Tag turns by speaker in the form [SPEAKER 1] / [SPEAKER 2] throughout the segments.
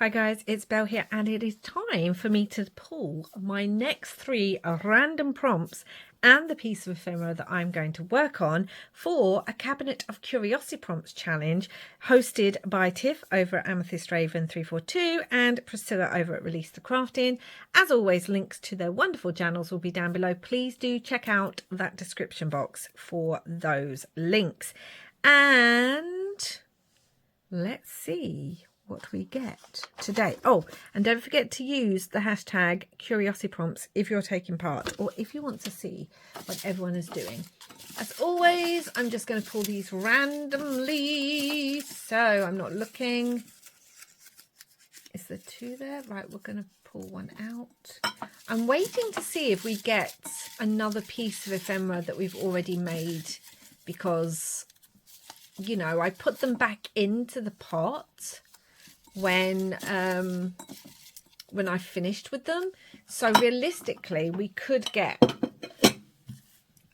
[SPEAKER 1] Hi guys, it's Belle here, and it is time for me to pull my next 3 random prompts and the piece of ephemera that I'm going to work on for a Cabinet of Curiosiprompts challenge hosted by Tiff over at Amethyst Raven 342 and Priscilla over at Release the Crafting. As always, links to their wonderful channels will be down below. Please do check out that description box for those links. And let's see what we get today. Oh, and don't forget to use the hashtag Curiosiprompts if you're taking part or if you want to see what everyone is doing. As always, I'm just going to pull these randomly, so I'm not looking. Is there 2 there? Right, we're going to pull one out. I'm waiting to see if we get another piece of ephemera that we've already made, because, you know, I put them back into the pot when I finished with them, so realistically we could get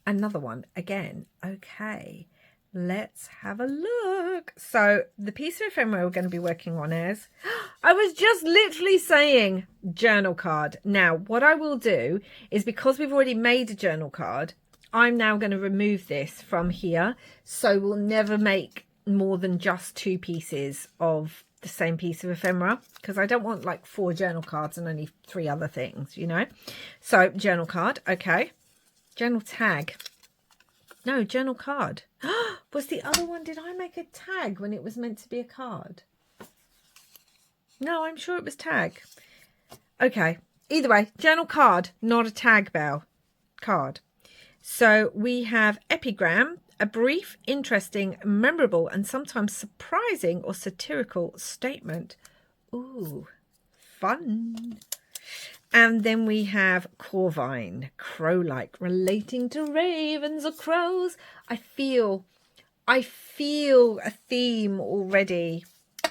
[SPEAKER 1] another one again. Okay, let's have a look. So the piece of ephemera we're going to be working on is, I was just literally saying, journal card. Now what I will do is, because we've already made a journal card, I'm now going to remove this from here, so we'll never make more than just 2 pieces of the same piece of ephemera, because I don't want like 4 journal cards and only 3 other things, you know. So journal card, okay. Journal tag, no, journal card. Was the other one, did I make a tag when it was meant to be a card? No, I'm sure it was tag. Okay, either way, journal card, not a tag, Belle. Card. So we have epigram, a brief, interesting, memorable, and sometimes surprising or satirical statement. Ooh, fun. And then we have corvine, crow-like, relating to ravens or crows. I feel a theme already.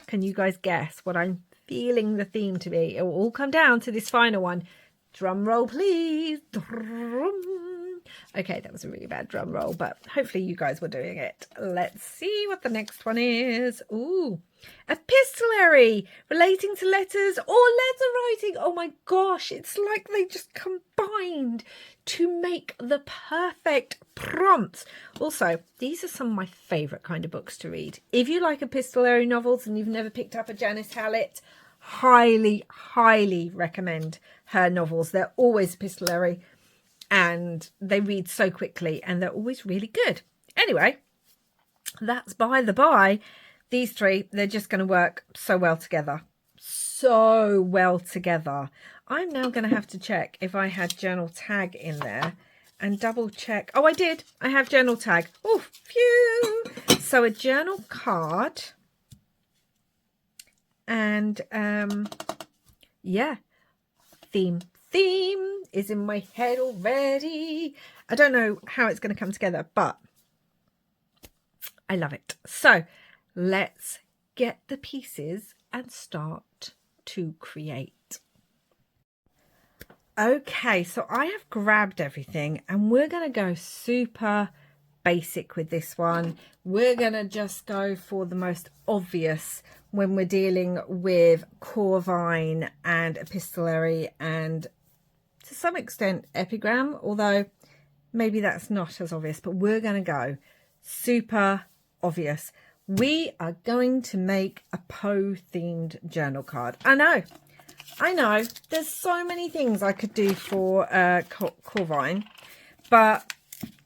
[SPEAKER 1] Can you guys guess what I'm feeling the theme to be? It will all come down to this final one. Drum roll, please. Drum. Okay, that was a really bad drum roll, but hopefully you guys were doing it. Let's see what the next one is. Ooh, epistolary, relating to letters or letter writing. Oh my gosh, it's like they just combined to make the perfect prompts. Also, these are some of my favourite kind of books to read. If you like epistolary novels and you've never picked up a Janice Hallett, highly, highly recommend her novels. They're always epistolary, and they read so quickly, and they're always really good. Anyway, that's by the by. These 3, they're just going to work so well together. So well together. I'm now going to have to check if I had journal tag in there and double check. Oh, I did. I have journal tag. Oh, phew. So a journal card. And yeah, theme is in my head already. I don't know how it's going to come together, but I love it. So let's get the pieces and start to create. Okay, so I have grabbed everything and we're going to go super basic with this one. We're going to just go for the most obvious when we're dealing with corvine and epistolary and to some extent epigram, although maybe that's not as obvious, but we're going to go super obvious. We are going to make a Poe themed journal card. I know, there's so many things I could do for corvine, but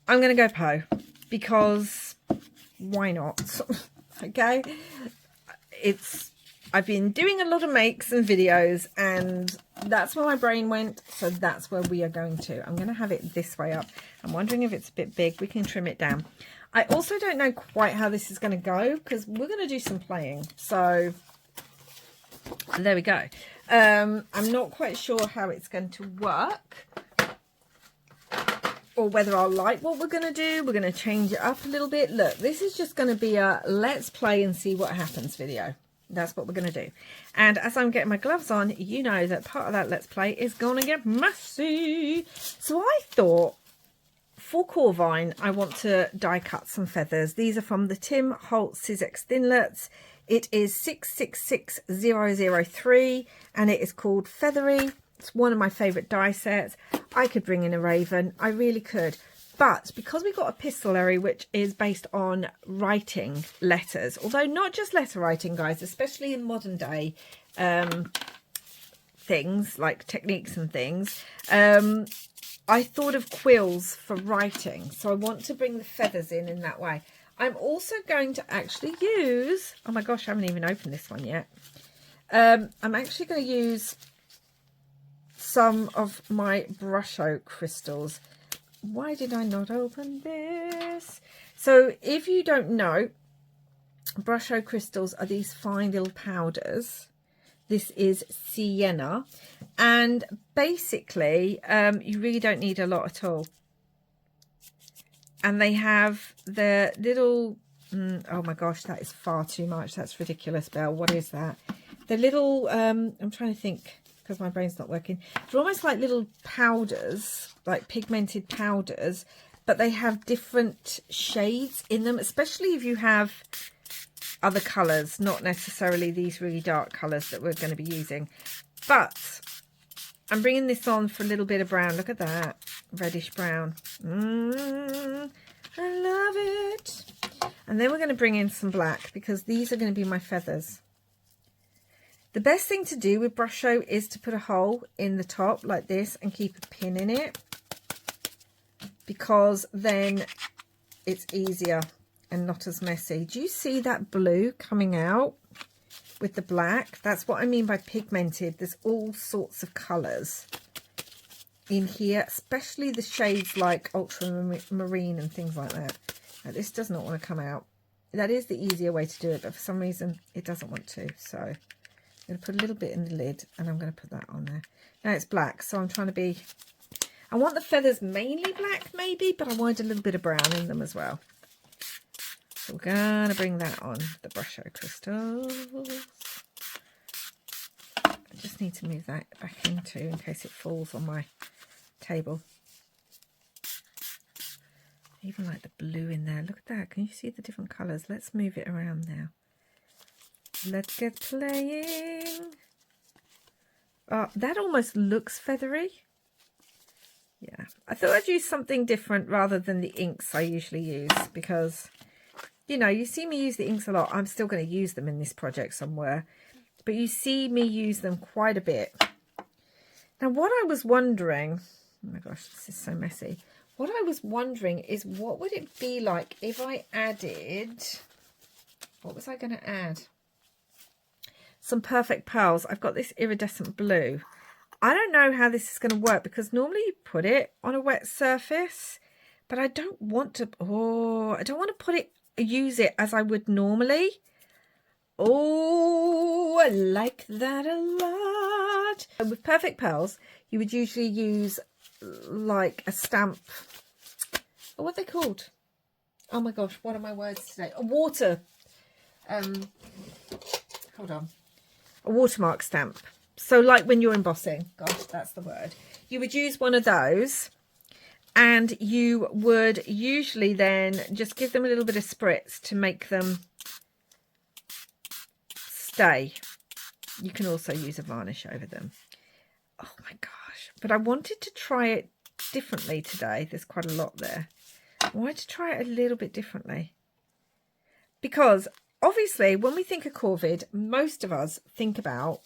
[SPEAKER 1] I'm going to go Poe because why not? Okay, I've been doing a lot of makes and videos, and that's where my brain went, so that's where we are going to. I'm going to have it this way up. I'm wondering if it's a bit big. We can trim it down. I also don't know quite how this is going to go, because we're going to do some playing. So there we go. I'm not quite sure how it's going to work, or whether I'll like what we're going to do. We're going to change it up a little bit. Look, this is just going to be a let's play and see what happens video. That's what we're going to do. And as I'm getting my gloves on, you know that part of that let's play is going to get messy. So I thought, for corvine, I want to die cut some feathers. These are from the Tim Holtz Sizex Thinlets It is 666003 and it is called Feathery. It's one of my favourite die sets. I could bring in a raven, I really could. But because we got epistolary, which is based on writing letters, although not just letter writing, guys, especially in modern day things like techniques and things, I thought of quills for writing. So I want to bring the feathers in that way. I'm also going to actually use, oh my gosh, I haven't even opened this one yet. I'm actually going to use some of my Brusho crystals. Why did I not open this? So if you don't know, Brusho crystals are these fine little powders. This is sienna, and basically you really don't need a lot at all. And they have the little, oh my gosh, that is far too much. That's ridiculous, Belle. What is that? The little, I'm trying to think because my brain's not working. They're almost like little powders, like pigmented powders, but they have different shades in them, especially if you have other colours, not necessarily these really dark colours that we're going to be using. But I'm bringing this on for a little bit of brown. Look at that, reddish brown. I love it. And then we're going to bring in some black because these are going to be my feathers. The best thing to do with Brusho is to put a hole in the top like this and keep a pin in it, because then it's easier and not as messy. Do you see that blue coming out with the black? That's what I mean by pigmented. There's all sorts of colours in here, especially the shades like ultramarine and things like that. Now, this does not want to come out. That is the easier way to do it, but for some reason it doesn't want to. So I'm going to put a little bit in the lid and I'm going to put that on there. Now it's black, so I'm trying to be... I want the feathers mainly black maybe, but I want a little bit of brown in them as well. So we're going to bring that on, the Brusho crystals. I just need to move that back into in case it falls on my table. I even like the blue in there. Look at that. Can you see the different colours? Let's move it around now. Let's get playing. Oh, that almost looks feathery. Yeah, I thought I'd use something different rather than the inks I usually use, because, you know, you see me use the inks a lot. I'm still going to use them in this project somewhere, but you see me use them quite a bit. Now, what I was wondering, oh my gosh, this is so messy. What I was wondering is, what would it be like if I added, what was I going to add? Some perfect pearls. I've got this iridescent blue. I don't know how this is going to work, because normally you put it on a wet surface, but I don't want to, I don't want to use it as I would normally. Oh, I like that a lot. With perfect pearls, you would usually use like a stamp. Oh, what are they called? Oh my gosh, what are my words today? A water, hold on. A watermark stamp. So like when you're embossing, gosh, that's the word. You would use one of those, and you would usually then just give them a little bit of spritz to make them stay. You can also use a varnish over them. Oh my gosh. But I wanted to try it differently today. There's quite a lot there. I wanted to try it a little bit differently, because obviously when we think of corvid, most of us think about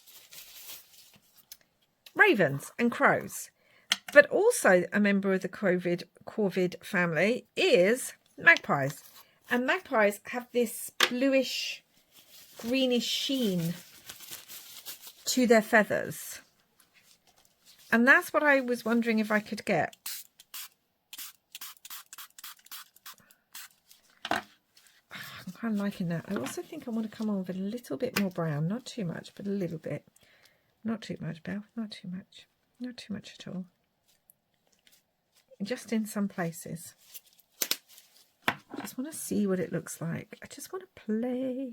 [SPEAKER 1] ravens and crows, but also a member of the corvid family is magpies, and magpies have this bluish greenish sheen to their feathers, and that's what I was wondering if I could get. I'm kind of liking that. I also think I want to come on with a little bit more brown, not too much, but a little bit. Not too much, Belle. Not too much. Not too much at all. Just in some places. I just want to see what it looks like. I just want to play.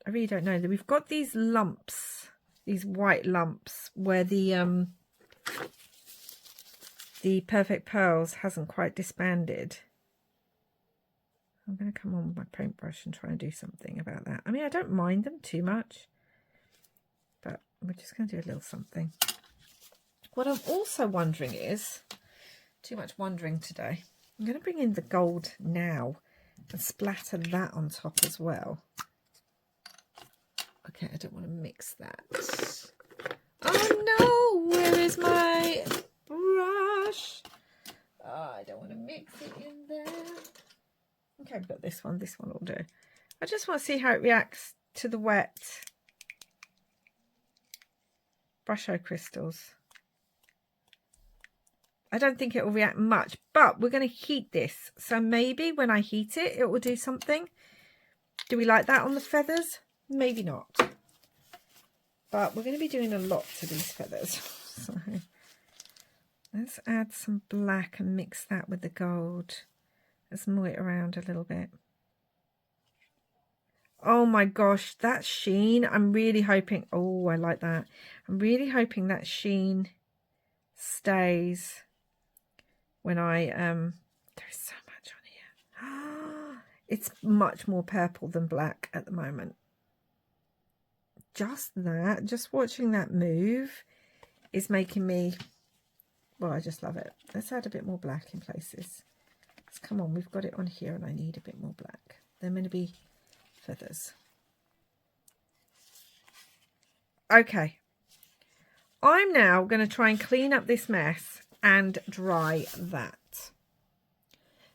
[SPEAKER 1] I really don't know. We've got these lumps, these white lumps, where the perfect pearls hasn't quite disbanded. I'm going to come on with my paintbrush and try and do something about that. I mean, I don't mind them too much, but we're just going to do a little something. What I'm also wondering is, too much wondering today, I'm going to bring in the gold now and splatter that on top as well. Okay, I don't want to mix that. Oh no, where is my brush? Oh, I don't want to mix it in there. Okay, I've got this one. This one will do. I just want to see how it reacts to the wet Brusho crystals. I don't think it will react much, but we're going to heat this. So maybe when I heat it, it will do something. Do we like that on the feathers? Maybe not. But we're going to be doing a lot to these feathers. So let's add some black and mix that with the gold. Let's move it around a little bit. Oh my gosh, that sheen. I'm really hoping. Oh, I like that. I'm really hoping that sheen stays when I there's so much on here. It's much more purple than black at the moment. Just watching that move is making me, well, I just love it. Let's add a bit more black in places. Let's, come on, we've got it on here and I need a bit more black. They're going to be feathers. Okay, I'm now going to try and clean up this mess and dry that.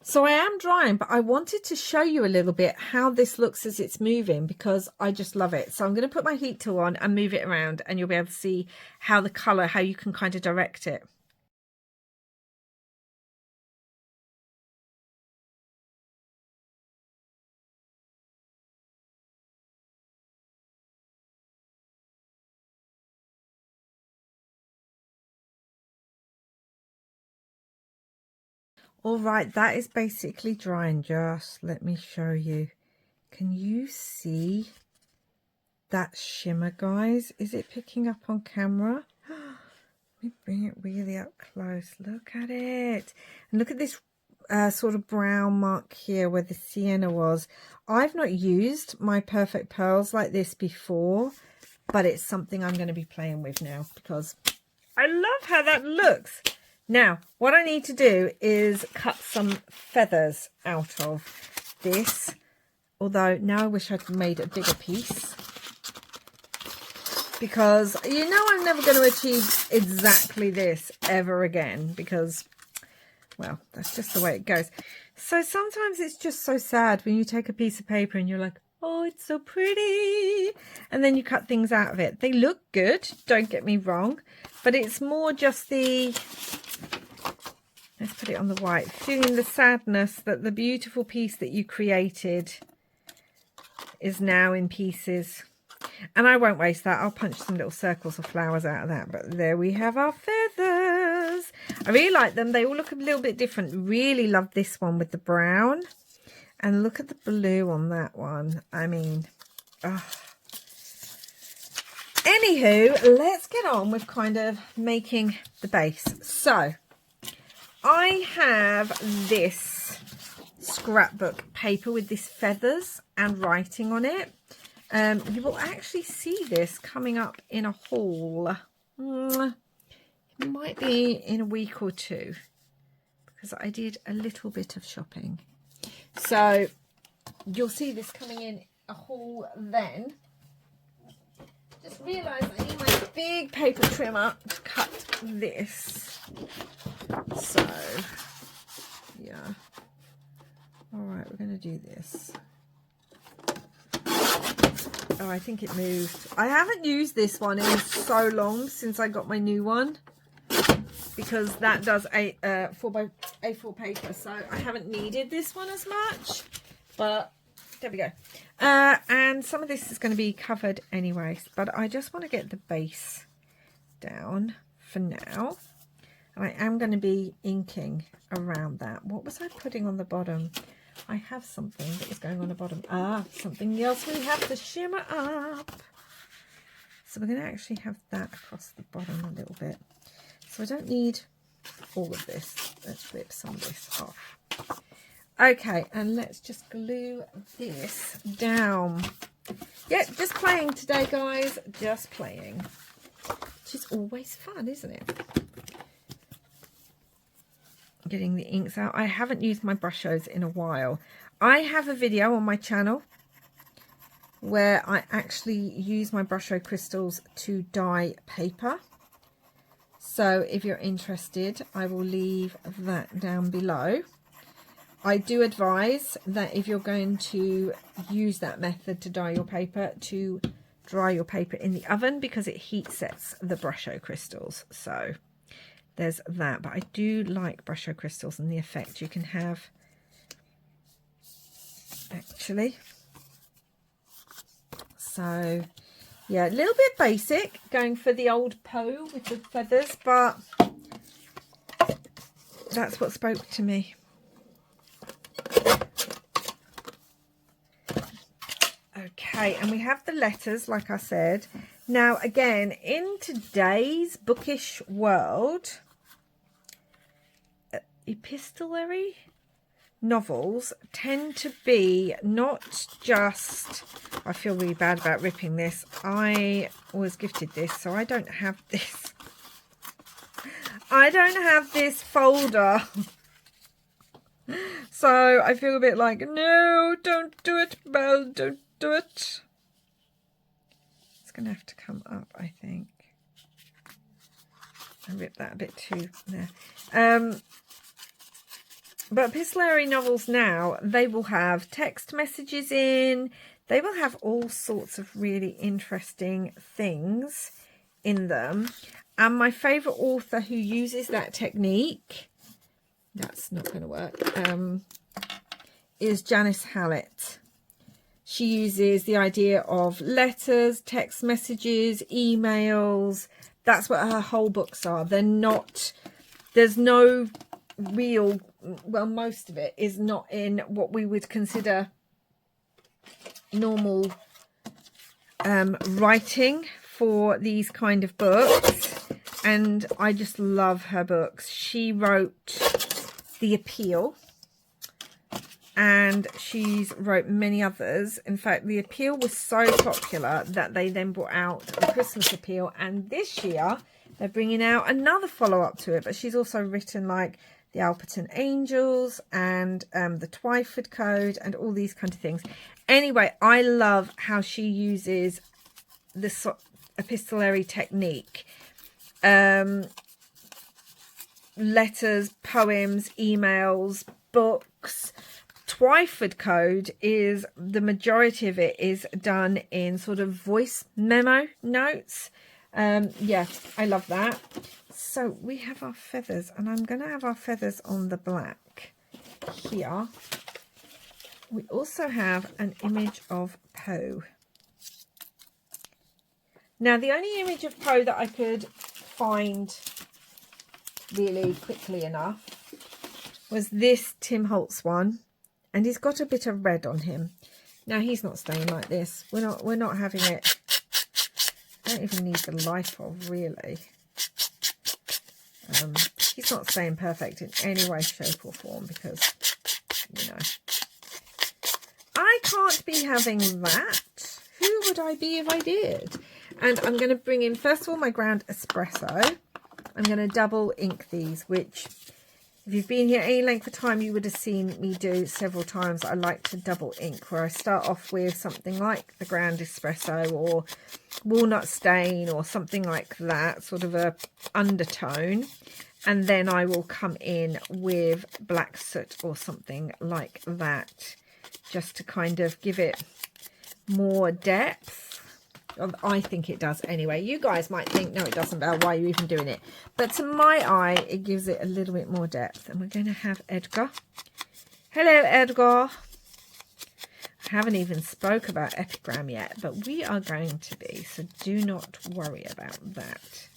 [SPEAKER 1] So I am drying, but I wanted to show you a little bit how this looks as it's moving because I just love it. So I'm going to put my heat tool on and move it around and you'll be able to see how the colour, how you can kind of direct it. All right, that is basically drying. Just let me show you. Can you see that shimmer, guys? Is it picking up on camera? Let me bring it really up close. Look at it. And look at this sort of brown mark here where the sienna was. I've not used my perfect pearls like this before, but it's something I'm going to be playing with now because I love how that looks. Now, what I need to do is cut some feathers out of this. Although now I wish I'd made a bigger piece. Because you know I'm never going to achieve exactly this ever again. Because, well, that's just the way it goes. So sometimes it's just so sad when you take a piece of paper and you're like, oh, it's so pretty. And then you cut things out of it. They look good, don't get me wrong. But it's more just the... Let's put it on the white. Feeling the sadness that the beautiful piece that you created is now in pieces. And I won't waste that. I'll punch some little circles of flowers out of that. But there we have our feathers. I really like them. They all look a little bit different. Really love this one with the brown. And look at the blue on that one. I mean, oh. Anywho, let's get on with kind of making the base. So I have this scrapbook paper with this feathers and writing on it. You will actually see this coming up in a haul. It might be in a week or two because I did a little bit of shopping. So you'll see this coming in a haul then. Just realised I need my big paper trimmer to cut this. So, yeah. All right, we're going to do this. Oh, I think it moved. I haven't used this one in so long since I got my new one. Because that does a 4x4 paper. So I haven't needed this one as much. But there we go. And some of this is going to be covered anyway. But I just want to get the base down for now. And I am going to be inking around that. What was I putting on the bottom? I have something that is going on the bottom. Ah, something else we have to shimmer up. So we're going to actually have that across the bottom a little bit. So I don't need all of this. Let's rip some of this off. Okay, and let's just glue this down. Yeah, just playing today, guys. Just playing. Which is always fun, isn't it? Getting the inks out. I haven't used my Brushos in a while. I have a video on my channel where I actually use my Brusho crystals to dye paper. So if you're interested, I will leave that down below. I do advise that if you're going to use that method to dye your paper, to dry your paper in the oven, because it heat sets the Brusho crystals. So there's that. But I do like Brusho crystals and the effect you can have, actually. So yeah, a little bit basic, going for the old Poe with the feathers, but that's what spoke to me. Okay, and we have the letters, like I said. Now, again, in today's bookish world, epistolary novels tend to be not just... I feel really bad about ripping this. I was gifted this, so I don't have this. I don't have this folder. So I feel a bit like, no, don't do it, Belle, don't do it. It's going to have to come up, I think. I ripped that a bit too there. But epistolary novels now, they will have text messages in. They will have all sorts of really interesting things in them. And my favourite author who uses that technique, that's not going to work, is Janice Hallett. She uses the idea of letters, text messages, emails. That's what her whole books are. They're not, there's no real, well, most of it is not in what we would consider normal writing for these kind of books. And I just love her books. She wrote The Appeal, and she's wrote many others. In fact, The Appeal was so popular that they then brought out The Christmas Appeal, and this year they're bringing out another follow-up to it. But she's also written like The Alperton Angels and the Twyford Code and all these kind of things. Anyway, I love how she uses this epistolary technique. Letters, poems, emails, books. Twyford Code is, the majority of it is done in sort of voice memo notes. Yeah, I love that. So we have our feathers, and I'm going to have our feathers on the black here. We also have an image of Poe. Now, the only image of Poe that I could find really quickly enough was this Tim Holtz one, and he's got a bit of red on him. Now, he's not staying like this. We're not having it. I don't even need the light of, really. He's not staying perfect in any way, shape or form, because, you know, I can't be having that. Who would I be if I did? And I'm going to bring in, first of all, my ground espresso. I'm going to double ink these, which, if you've been here any length of time, you would have seen me do several times. I like to double ink, where I start off with something like the ground espresso or walnut stain or something like that, sort of a undertone. And then I will come in with black soot or something like that, just to kind of give it more depth. I think it does anyway. You guys might think, no, it doesn't, Belle, why are you even doing it? But to my eye, it gives it a little bit more depth. And we're going to have Edgar. Hello, Edgar. I haven't even spoke about epigram yet, but we are going to be, so do not worry about that.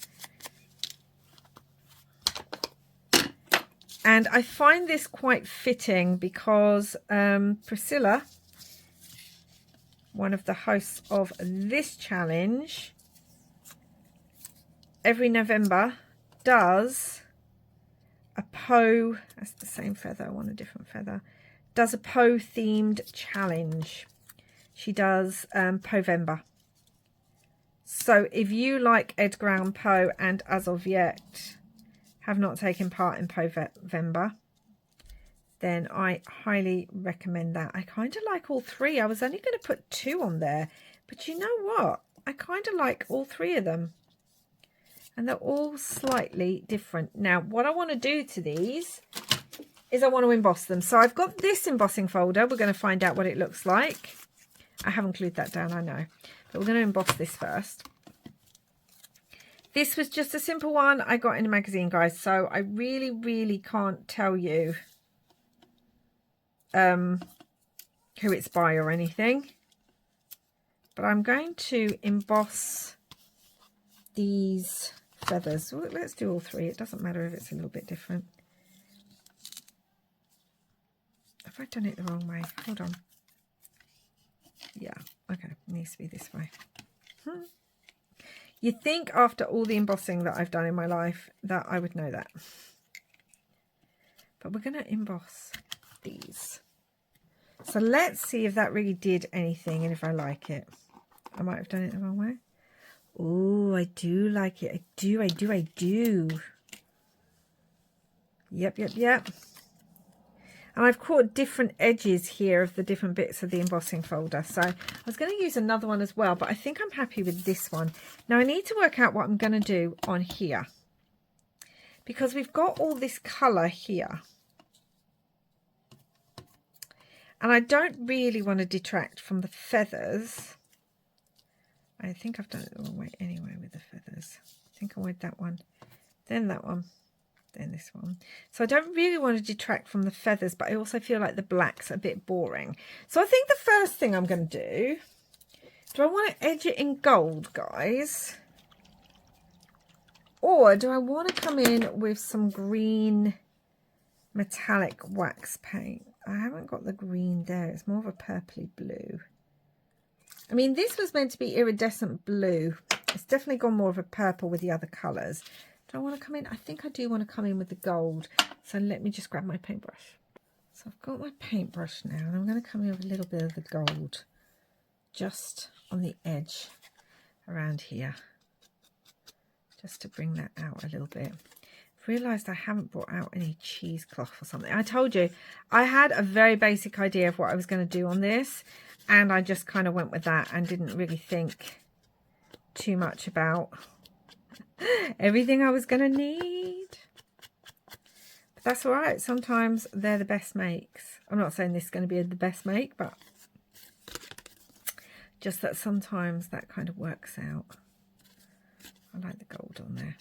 [SPEAKER 1] And I find this quite fitting because Priscilla, one of the hosts of this challenge, every November does a Poe, that's the same feather, I want a different feather, does a Poe themed challenge. She does Povember. So if you like Edgar Allan Poe and as of yet have not taken part in Povember, then I highly recommend that. I kind of like all three. I was only going to put 2 on there, but you know what? I kind of like all 3 of them. And they're all slightly different. Now, what I want to do to these is I want to emboss them. So I've got this embossing folder. We're going to find out what it looks like. I haven't glued that down, I know. But we're going to emboss this first. This was just a simple one I got in a magazine, guys. So I really, really can't tell you who it's by or anything. But I'm going to emboss these feathers. Well, let's do all 3. It doesn't matter if it's a little bit different. Have I done it the wrong way? Hold on. Yeah, okay, it needs to be this way. You'd think after all the embossing that I've done in my life that I would know that. But we're going to emboss these. So let's see if that really did anything and if I like it. I might have done it the wrong way. Oh, I do like it. I do. Yep. And I've caught different edges here of the different bits of the embossing folder. So I was going to use another one as well, but I think I'm happy with this one. Now I need to work out what I'm going to do on here, because we've got all this colour here. And I don't really want to detract from the feathers. I think I've done it the wrong way anyway with the feathers. I think I wanted that one, then that one, then this one. So I don't really want to detract from the feathers, but I also feel like the black's a bit boring. So I think the first thing I'm going to do I want to edge it in gold, guys? Or do I want to come in with some green metallic wax paint? I haven't got the green there. It's more of a purpley blue. I mean, this was meant to be iridescent blue. It's definitely gone more of a purple with the other colours. Do I want to come in? I think I do want to come in with the gold. So let me just grab my paintbrush. So I've got my paintbrush now, and I'm going to come in with a little bit of the gold just on the edge around here, just to bring that out a little bit. I've realised I haven't brought out any cheesecloth or something. I told you I had a very basic idea of what I was going to do on this, and I just kind of went with that and didn't really think too much about everything I was going to need. But that's all right. Sometimes they're the best makes. I'm not saying this is going to be the best make, but just that sometimes that kind of works out. I like the gold on there.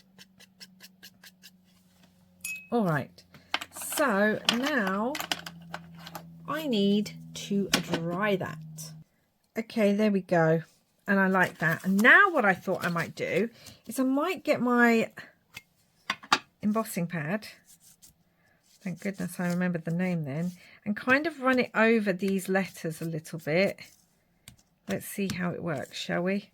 [SPEAKER 1] All right. So now I need to dry that. Okay, there we go. And I like that. And now what I thought I might do is I might get my embossing pad. Thank goodness I remembered the name then. And kind of run it over these letters a little bit. Let's see how it works, shall we?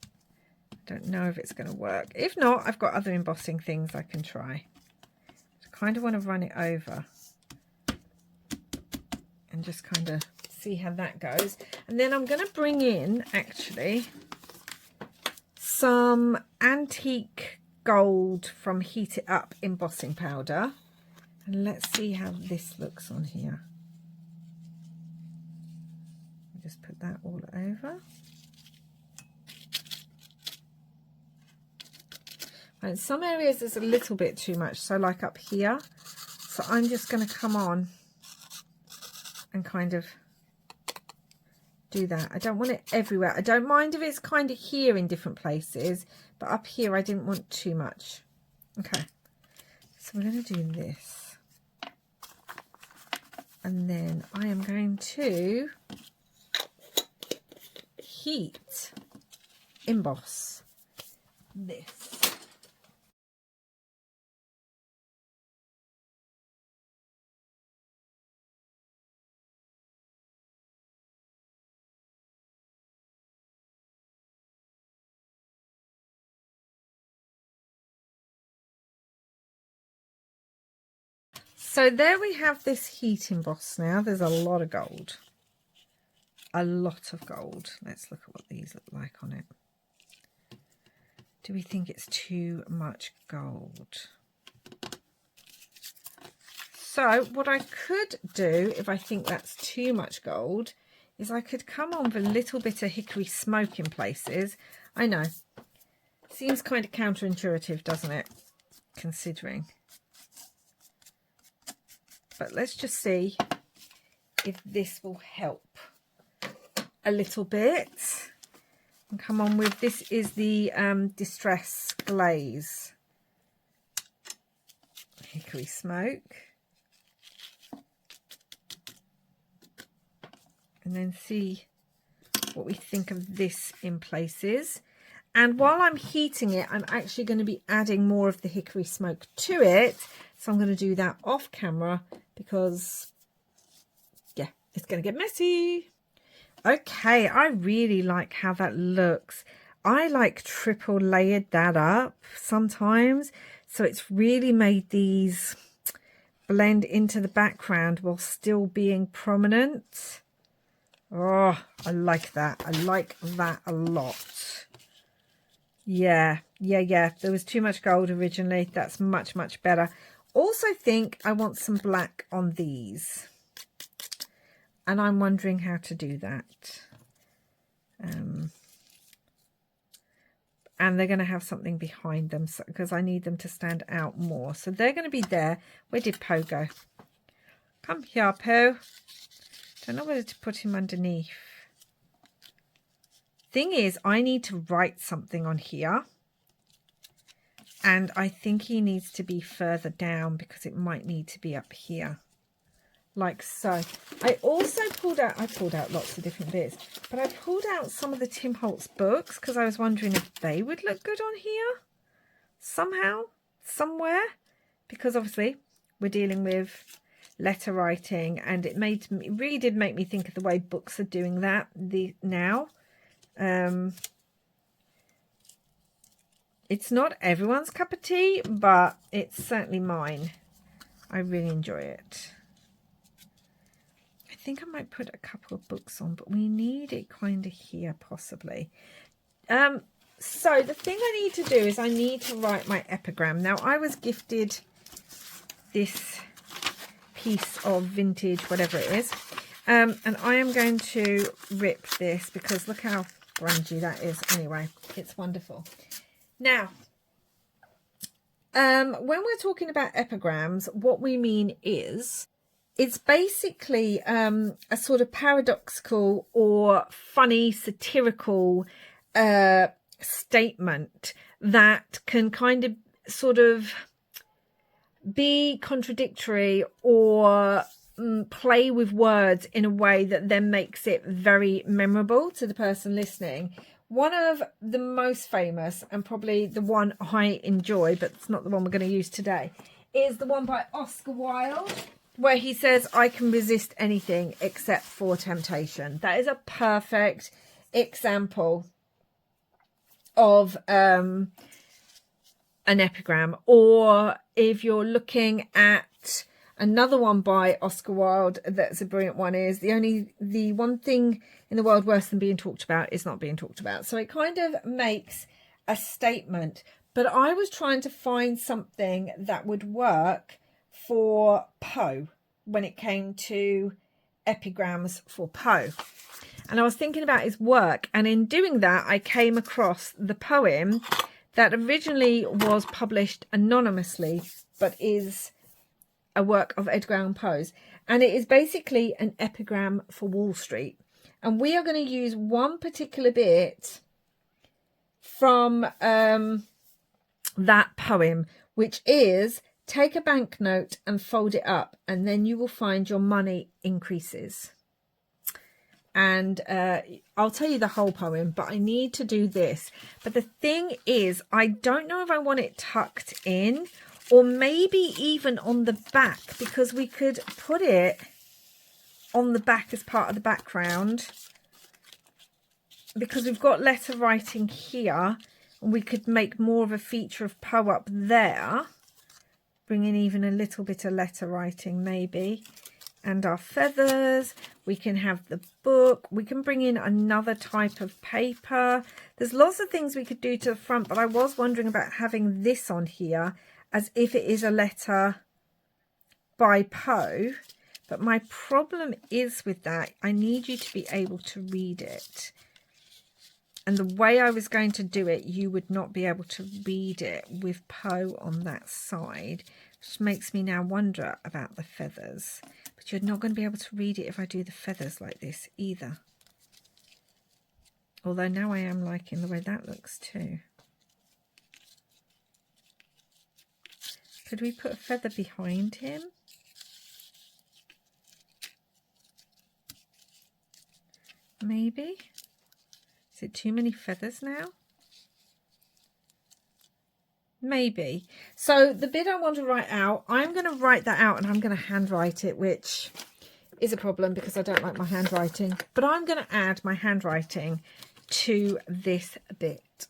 [SPEAKER 1] I don't know if it's going to work. If not, I've got other embossing things I can try. I kind of want to run it over and just kind of see how that goes. And then I'm going to bring in, actually, some antique gold from Heat It Up embossing powder. And let's see how this looks on here. Just put that all over. And in some areas there's a little bit too much, so like up here. So I'm just going to come on and kind of do that. I don't want it everywhere. I don't mind if it's kind of here in different places, but up here I didn't want too much. Okay, so we're going to do this. And then I am going to heat emboss this. So there we have this heat emboss now. There's a lot of gold. A lot of gold. Let's look at what these look like on it. Do we think it's too much gold? So what I could do, if I think that's too much gold, is I could come on with a little bit of hickory smoke in places. I know. Seems kind of counterintuitive, doesn't it? Considering. But let's just see if this will help a little bit. And come on with, this is the Distress Glaze. Hickory smoke. And then see what we think of this in places. And while I'm heating it, I'm actually going to be adding more of the hickory smoke to it. So I'm going to do that off camera because, yeah, it's going to get messy. Okay, I really like how that looks. I like triple layered that up sometimes. So it's really made these blend into the background while still being prominent. Oh, I like that. I like that a lot. Yeah. There was too much gold originally. That's much, much better. Also think I want some black on these. And I'm wondering how to do that. And they're going to have something behind them because I need them to stand out more. So they're going to be there. Where did Poe go? Come here, Poe. Don't know whether to put him underneath. Thing is, I need to write something on here. And I think he needs to be further down because it might need to be up here. Like so. I also pulled out lots of different bits. But I pulled out some of the Tim Holtz books because I was wondering if they would look good on here. Somehow. Somewhere. Because obviously we're dealing with letter writing, and it really did make me think of the way books are doing that now. It's not everyone's cup of tea, but it's certainly mine. I really enjoy it. I think I might put a couple of books on, but we need it kind of here possibly. So the thing I need to do is I need to write my epigram. Now I was gifted this piece of vintage, whatever it is, and I am going to rip this because look how grungy that is. Anyway, it's wonderful. Now when we're talking about epigrams, what we mean is it's basically a sort of paradoxical or funny satirical statement that can kind of sort of be contradictory or play with words in a way that then makes it very memorable to the person listening. One of the most famous, and probably the one I enjoy, but it's not the one we're going to use today, is the one by Oscar Wilde, where he says, "I can resist anything except for temptation." That is a perfect example of an epigram. Or if you're looking at another one by Oscar Wilde, that's a brilliant one, is the one thing in the world worse than being talked about is not being talked about. So it kind of makes a statement. But I was trying to find something that would work for Poe when it came to epigrams for Poe. And I was thinking about his work, and in doing that I came across the poem that originally was published anonymously but is a work of Edgar Allen Poe's, and it is basically an epigram for Wall Street. And we are going to use one particular bit from that poem, which is, "Take a banknote and fold it up, and then you will find your money increases." And I'll tell you the whole poem, but I need to do this. But the thing is, I don't know if I want it tucked in or maybe even on the back, because we could put it on the back as part of the background, because we've got letter writing here, and we could make more of a feature of Poe up there. bring in even a little bit of letter writing maybe. And our feathers. We can have the book. We can bring in another type of paper. There's lots of things we could do to the front, but I was wondering about having this on here as if it is a letter by Poe. But my problem is with that, I need you to be able to read it. And the way I was going to do it, you would not be able to read it with Poe on that side, which makes me now wonder about the feathers. But you're not going to be able to read it if I do the feathers like this either. Although now I am liking the way that looks too. Could we put a feather behind him? Maybe. Is it too many feathers now? Maybe. So the bit I want to write out, I'm going to write that out and I'm going to handwrite it, which is a problem because I don't like my handwriting. But I'm going to add my handwriting to this bit.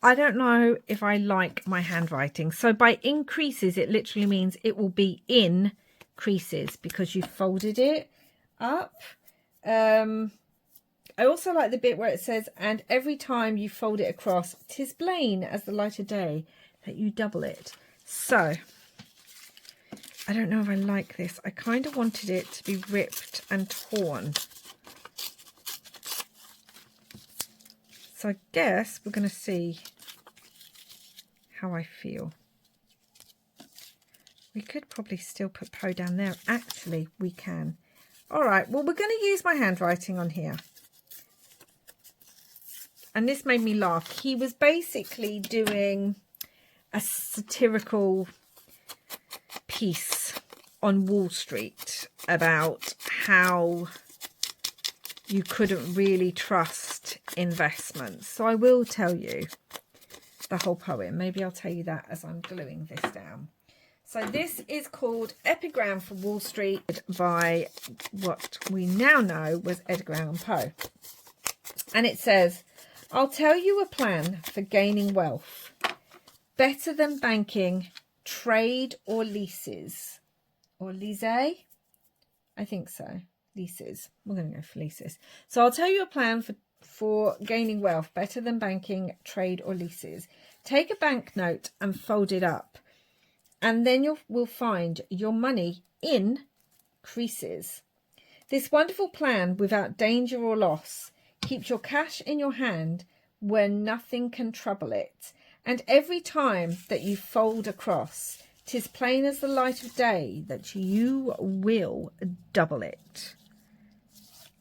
[SPEAKER 1] I don't know if I like my handwriting. So by increases, it literally means it will be in creases because you folded it up. I also like the bit where it says, and every time you fold it across, 'tis plain as the light of day that you double it. So, I don't know if I like this. I kind of wanted it to be ripped and torn. So I guess we're going to see how I feel. We could probably still put Poe down there. Actually, we can. All right, well, we're going to use my handwriting on here. And this made me laugh. He was basically doing a satirical piece on Wall Street about how you couldn't really trust investments. So I will tell you the whole poem. Maybe I'll tell you that as I'm gluing this down. So this is called Epigram for Wall Street by what we now know was Edgar Allan Poe. And it says, I'll tell you a plan for gaining wealth. Better than banking, trade or leases. Or lease? I think so. Leases. We're going to go for leases. So I'll tell you a plan for gaining wealth. Better than banking, trade or leases. Take a banknote and fold it up. And then you will find your money in creases. This wonderful plan, without danger or loss, keeps your cash in your hand where nothing can trouble it. And every time that you fold across, 'tis plain as the light of day that you will double it.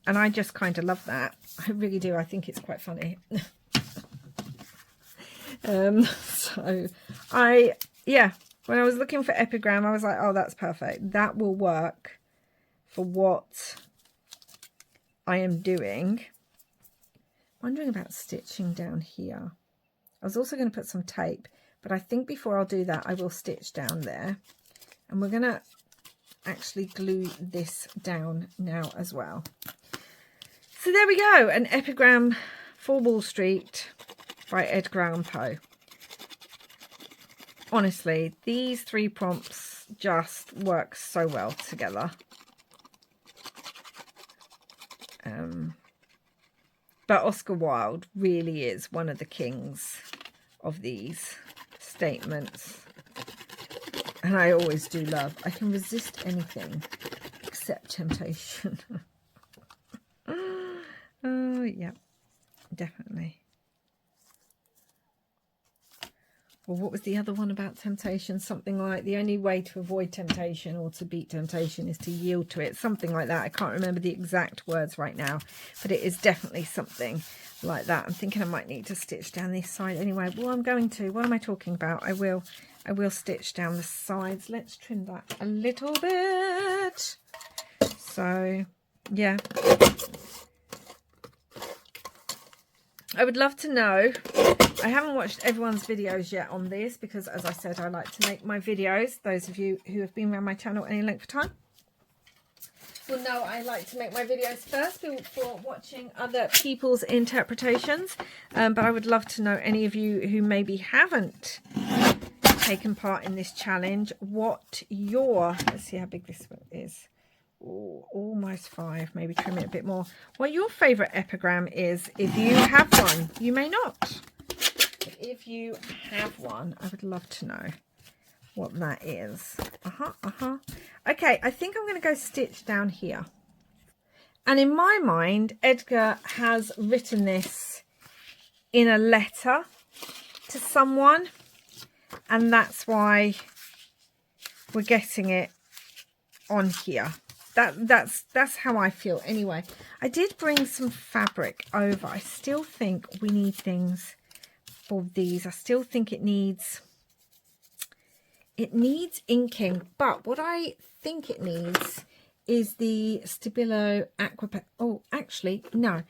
[SPEAKER 1] And I just kind of love that. I really do. I think it's quite funny. When I was looking for epigram, I was like, oh, that's perfect. That will work for what I am doing. Wondering about stitching down here. I was also going to put some tape, but I think before I'll do that, I will stitch down there. And we're going to actually glue this down now as well. So there we go, an epigram for Wall Street by Edgar Allan Poe. Honestly, these 3 prompts just work so well together. But Oscar Wilde really is one of the kings of these statements. And I always do love, I can resist anything except temptation. Oh, yeah, definitely. Well, what was the other one about temptation? Something like the only way to avoid temptation or to beat temptation is to yield to it. Something like that. I can't remember the exact words right now, but it is definitely something like that. I'm thinking I might need to stitch down this side anyway. Well, I'm going to. What am I talking about? I will stitch down the sides. Let's trim that a little bit. So, yeah. I would love to know. I haven't watched everyone's videos yet on this because, as I said, I like to make my videos. Those of you who have been around my channel any length of time will know I like to make my videos first before watching other people's interpretations. But I would love to know any of you who maybe haven't taken part in this challenge, what your, let's see how big this one is. Ooh, almost 5, maybe trim it a bit more. What your favorite epigram is, if you have one. You may not. But if you have one, I would love to know what that is. Okay, I think I'm going to go stitch down here. And in my mind, Edgar has written this in a letter to someone, and that's why we're getting it on here. That's how I feel. Anyway, I did bring some fabric over. I still think we need things for these. I still think it needs inking, but what I think it needs is the Stabilo Aqua. Oh, actually, no.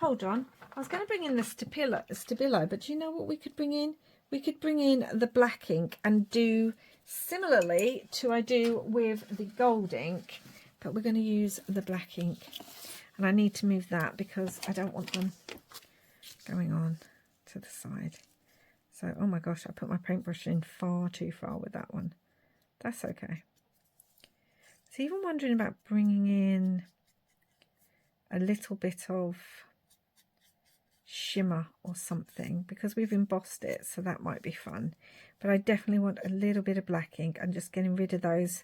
[SPEAKER 1] Hold on. I was going to bring in the Stabilo, but do you know what we could bring in? We could bring in the black ink and do similarly to I do with the gold ink, but we're going to use the black ink. And I need to move that because I don't want them going on to the side. So, oh my gosh, I put my paintbrush in far too far with that one. That's okay. So even wondering about bringing in a little bit of shimmer or something, because we've embossed it, so that might be fun. But I definitely want a little bit of black ink and just getting rid of those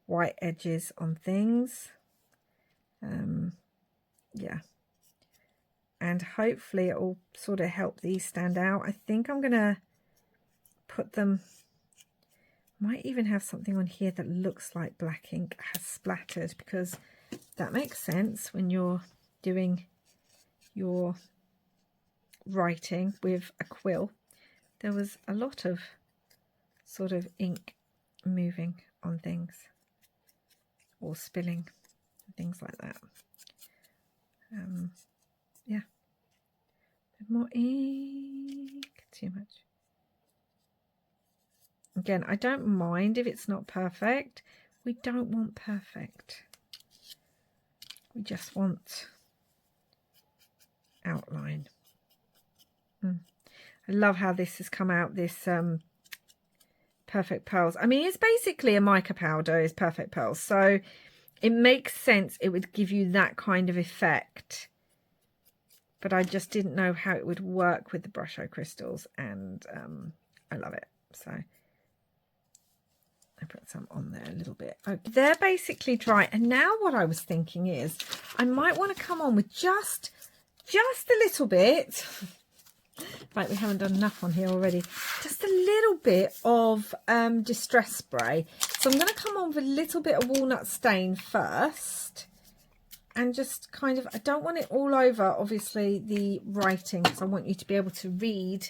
[SPEAKER 1] white edges on things. Yeah. And hopefully it will sort of help these stand out. I think I'm going to put them, might even have something on here that looks like black ink has splattered, because that makes sense when you're doing your writing with a quill. There was a lot of sort of ink moving on things or spilling, things like that. Yeah, a bit more ink, too much. Again, I don't mind if it's not perfect. We don't want perfect. We just want outline. I love how this has come out, this Perfect Pearls. I mean, it's basically a mica powder, is Perfect Pearls. So it makes sense it would give you that kind of effect. But I just didn't know how it would work with the Brusho crystals, and I love it. So I put some on there a little bit. Okay, they're basically dry. And now what I was thinking is I might want to come on with just a little bit. Right, we haven't done enough on here already. Just a little bit of distress spray. So I'm going to come on with a little bit of walnut stain first. And just kind of, I don't want it all over, obviously, the writing, because I want you to be able to read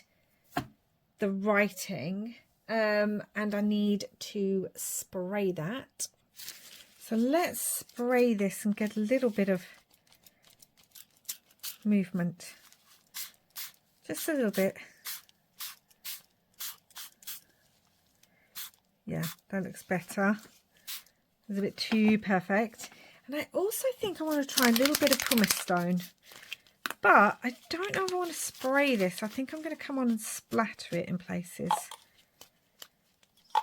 [SPEAKER 1] the writing. And I need to spray that. So let's spray this and get a little bit of movement. Just a little bit. Yeah, that looks better. It's a bit too perfect. And I also think I want to try a little bit of pumice stone. But I don't know if I want to spray this. I think I'm going to come on and splatter it in places. I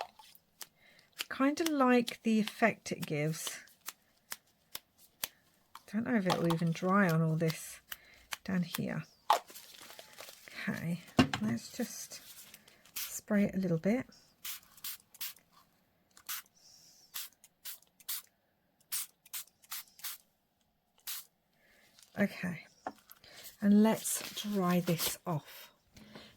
[SPEAKER 1] kind of like the effect it gives. Don't know if it will even dry on all this down here. Okay, let's just spray it a little bit. Okay, and let's dry this off.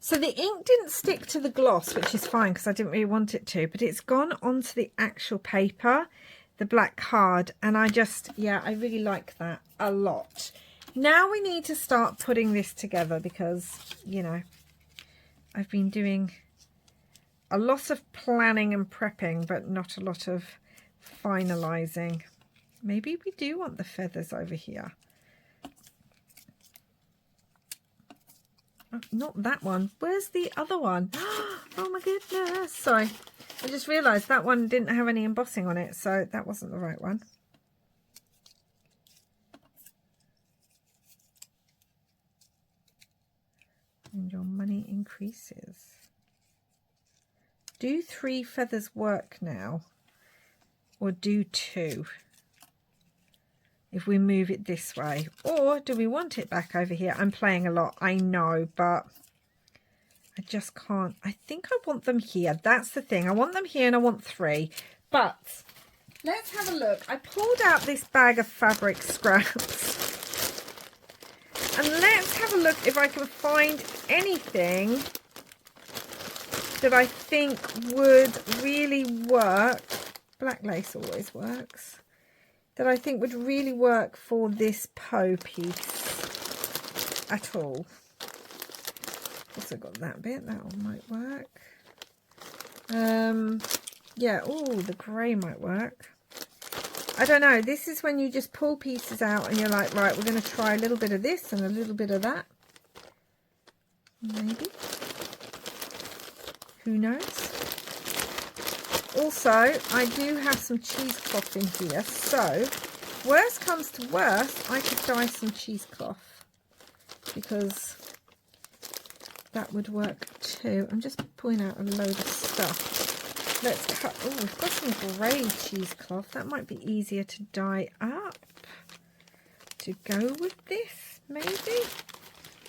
[SPEAKER 1] So the ink didn't stick to the gloss, which is fine because I didn't really want it to, but it's gone onto the actual paper, the black card, and I really like that a lot. Now we need to start putting this together because, you know, I've been doing a lot of planning and prepping, but not a lot of finalising. Maybe we do want the feathers over here. Oh, not that one. Where's the other one? Oh my goodness. Sorry. I just realised that one didn't have any embossing on it, so that wasn't the right one. And your money increases. Do 3 feathers work now? Or do 2? If we move it this way. Or do we want it back over here? I'm playing a lot, I know, but I just can't. I think I want them here. That's the thing. I want them here and I want 3. But let's have a look. I pulled out this bag of fabric scraps. And let's have a look if I can find anything that I think would really work. Black lace always works. That I think would really work for this Poe piece at all. Also got that bit. That one might work. Yeah, oh, the grey might work. I don't know. This is when you just pull pieces out and you're like, right, we're going to try a little bit of this and a little bit of that. Maybe. Who knows? Also, I do have some cheesecloth in here. So, worst comes to worst, I could dye some cheesecloth. Because that would work too. I'm just pulling out a load of stuff. Let's cut. Oh, we've got some grey cheesecloth. That might be easier to dye up. To go with this, maybe.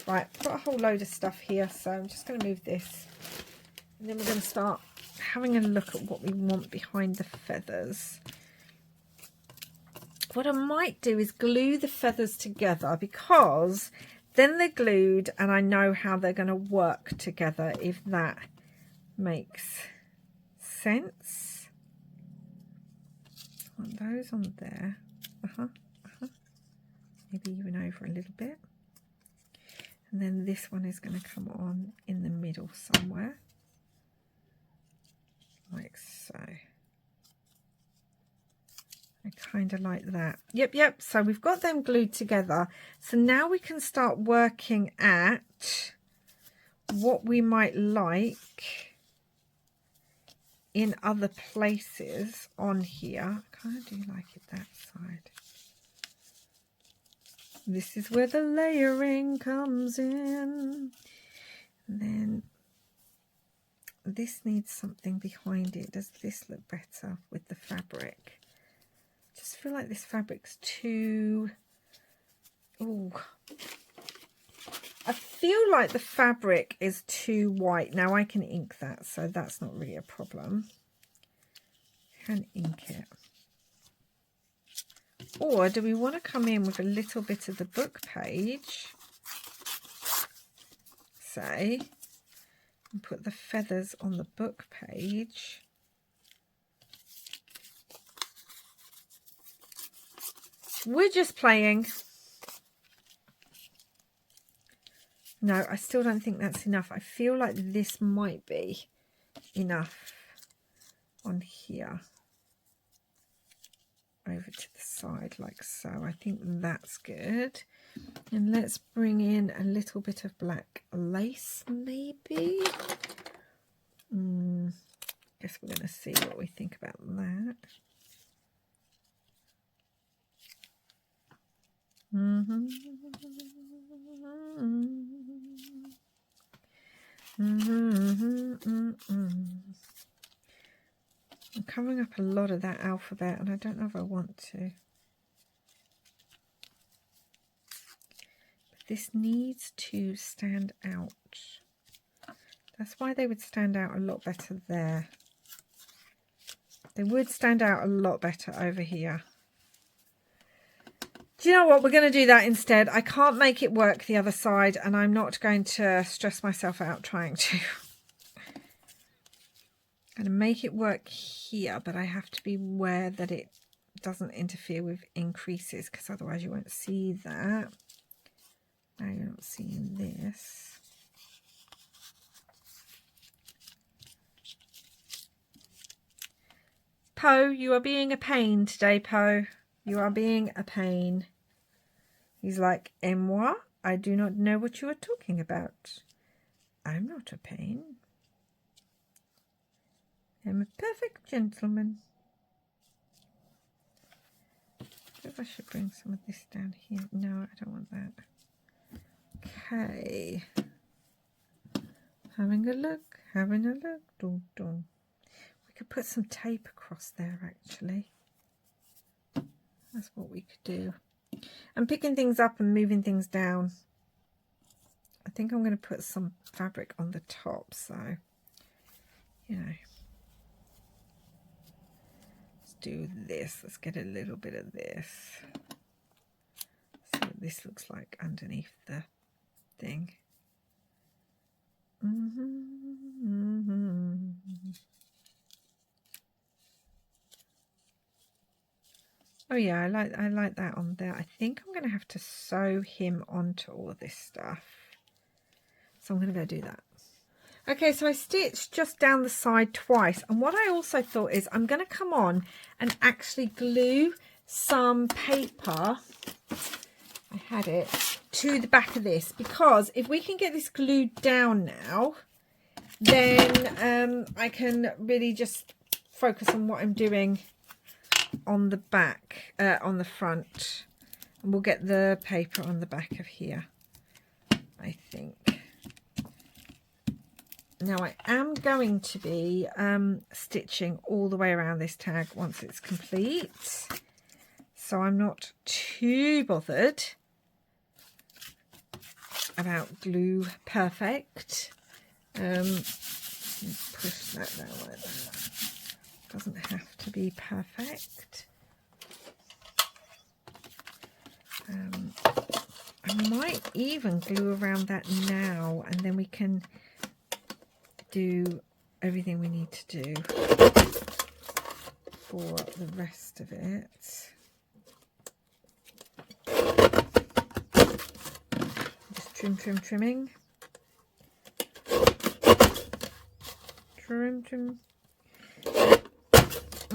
[SPEAKER 1] Right, I've got a whole load of stuff here, so I'm just going to move this. And then we're going to start having a look at what we want behind the feathers. What I might do is glue the feathers together, because then they're glued and I know how they're going to work together, if that makes sense. Want those on there. Maybe even over a little bit. And then this one is going to come on in the middle somewhere. Like so. I kind of like that. Yep. So we've got them glued together. So now we can start working at what we might like in other places on here. I kind of do like it that side. This is where the layering comes in. And then this needs something behind it. Does this look better with the fabric? I just feel like this fabric's too... Oh, I feel like the fabric is too white. Now I can ink that, so that's not really a problem. I can ink it. Or do we want to come in with a little bit of the book page, say, and put the feathers on the book page? We're just playing. No, I still don't think that's enough. I feel like this might be enough on here. Over to the side like so. I think that's good. And let's bring in a little bit of black lace maybe. Guess we're going to see what we think about that. I'm covering up a lot of that alphabet and I don't know if I want to. But this needs to stand out. That's why they would stand out a lot better there. They would stand out a lot better over here. Do you know what? We're going to do that instead. I can't make it work the other side and I'm not going to stress myself out trying to. I'm going to make it work here, but I have to be aware that it doesn't interfere with increases, because otherwise you won't see that. Now you're not seeing this. Poe, you are being a pain today, Poe. You are being a pain. He's like, et moi? I do not know what you are talking about. I'm not a pain. I'm a perfect gentleman. Maybe I should bring some of this down here. No, I don't want that. Okay. Having a look. Dun, dun. could put some tape across there, actually. That's what we could do. I'm picking things up and moving things down. I think I'm going to put some fabric on the top, so, you know. Let's do this. Let's get a little bit of this. See what this looks like underneath the thing. Oh yeah, I like that on there. I think I'm going to have to sew him onto all of this stuff. So I'm going to go do that. Okay, so I stitched just down the side twice. And what I also thought is I'm going to come on and actually glue some paper. I had it to the back of this, because if we can get this glued down now, then I can really just focus on what I'm doing on the back, on the front, and we'll get the paper on the back of here, I think. Now I am going to be stitching all the way around this tag once it's complete, so I'm not too bothered about glue perfect. Push that down like that. Doesn't have to be perfect. I might even glue around that now, and then we can do everything we need to do for the rest of it. Just trimming. Trim.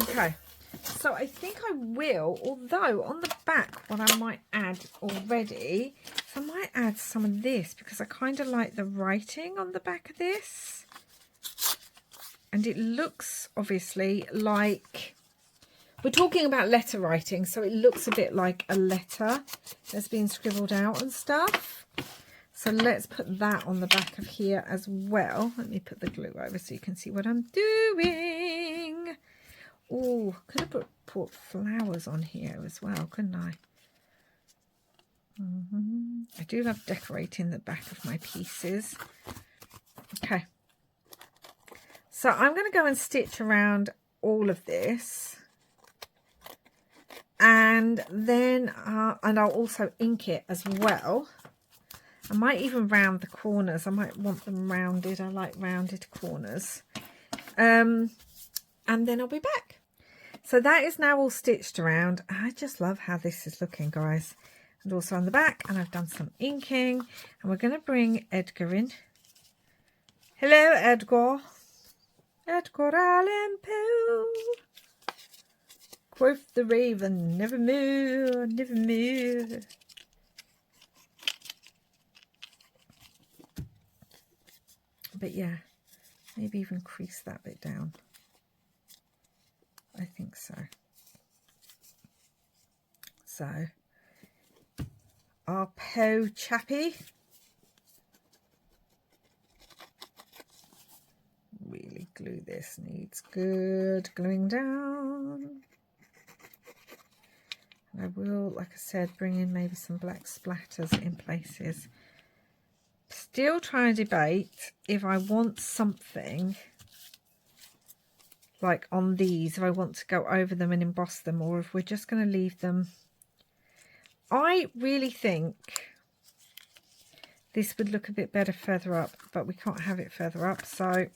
[SPEAKER 1] Okay, so I think I will, although on the back what I might add already, so I might add some of this, because I kind of like the writing on the back of this. And it looks obviously like, we're talking about letter writing, so it looks a bit like a letter that's been scribbled out and stuff. So let's put that on the back of here as well. Let me put the glue over so you can see what I'm doing. Oh, could have put flowers on here as well, couldn't I? I do love decorating the back of my pieces. Okay. So I'm going to go and stitch around all of this. And then, and I'll also ink it as well. I might even round the corners. I might want them rounded. I like rounded corners. And then I'll be back. So that is now all stitched around. I just love how this is looking, guys. And also on the back, and I've done some inking. And we're going to bring Edgar in. Hello, Edgar. Edgar Allen Poe. Quoth the raven, nevermore, nevermore. But yeah, maybe even crease that bit down. I think so. So, our Poe chappy. Really glue this, needs good gluing down. And I will, like I said, bring in maybe some black splatters in places. Still trying to debate if I want something like on these, if I want to go over them and emboss them, or if we're just going to leave them. I really think this would look a bit better further up, but we can't have it further up, so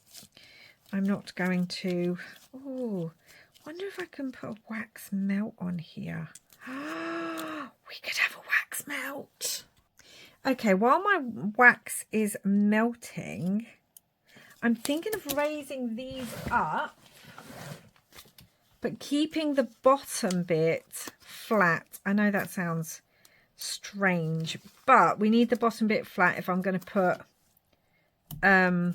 [SPEAKER 1] I'm not going to. Oh, wonder if I can put a wax melt on here. We could have a wax melt. Okay, while my wax is melting, I'm thinking of raising these up, but keeping the bottom bit flat. I know that sounds strange, but we need the bottom bit flat if I'm going to put a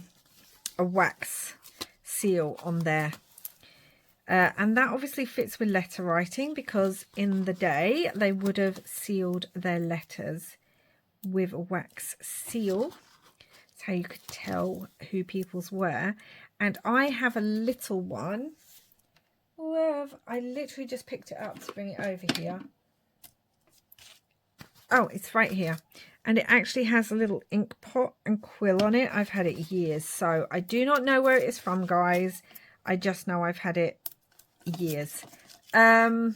[SPEAKER 1] wax seal on there. And that obviously fits with letter writing, because in the day they would have sealed their letters with a wax seal. That's how you could tell who people's were. And I have a little one. I literally just picked it up to bring it over here. Oh, it's right here. And it actually has a little ink pot and quill on it. I've had it years, so I do not know where it is from, guys. I just know I've had it years. I'm